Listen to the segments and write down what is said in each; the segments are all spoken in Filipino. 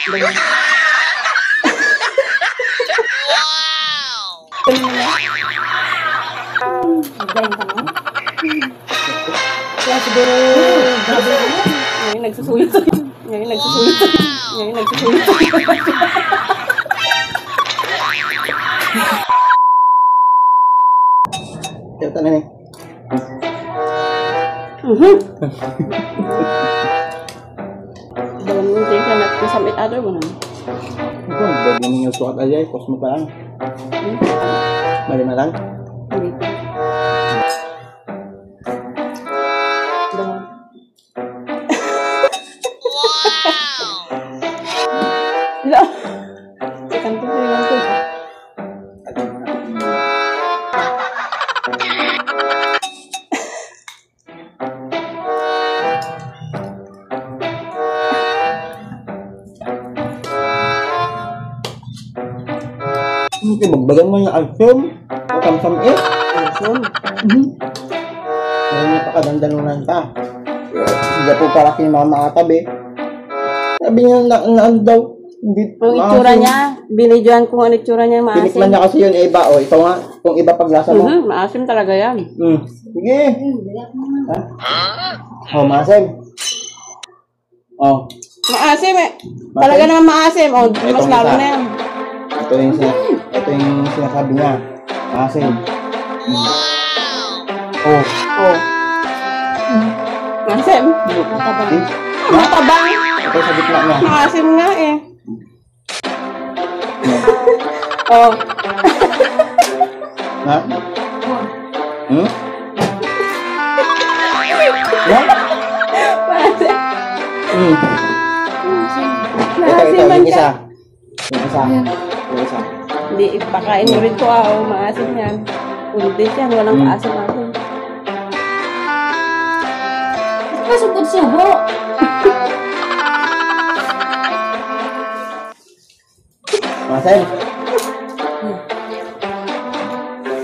Kaya siguro, ngayon nagsusulit. Ngayon nagsusulit. Ngayon nagsusulit. Kaya na eh. Dalam yung tingin na nasamit other mo na. Ito, bago yung sukat aja, pos mo pa lang. Mali na lang. Hindi pa. Wow! Ikan to, ikan to. Okay, magbagan mo yung alsum. Matamsam eh. Alsum? Ngayon niya pa kadandalunan ka. Hindi po para kay mama katabi. Sabi niya na daw. Hindi, yung itsura niya, binidyoan ko ang itsura niya, maasim. Tinikman niya kasi yun, iba. O, ito nga, kung iba paglasa mo. Maasim talaga yan. Sige. Ha? Oh, maasim. Oh. Maasim eh. Talaga naman maasim. Oh, mas lalo na yan. Ito yung sinasabi niya. Maasim. Oh. Oh. Maasim. Matabang. Matabang. Ito sa gitna niya. Maasim nga eh. Oh. Ha? Hmm? What? Maasim. Ito, yung isa. Yung isa. Hindi, ipakain mo rin ko oh, maasim yan. Undis yan, walang maasim-asim. Pasugod-sugo. Maasim.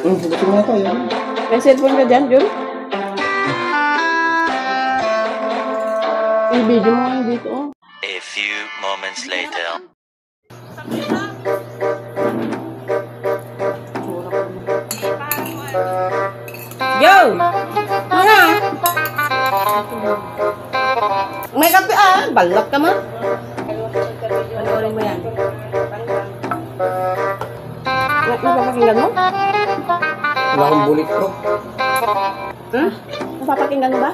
Sagutin mo ito, yun. May cellphone ka dyan, Jun? I-video mo nga dito, oh. A few moments later. Yo! Mga! May kape balak ka ma. Panoorin mo yan. Napapakinggan mo? Wala akong bulletproof. Napapakinggan mo ba?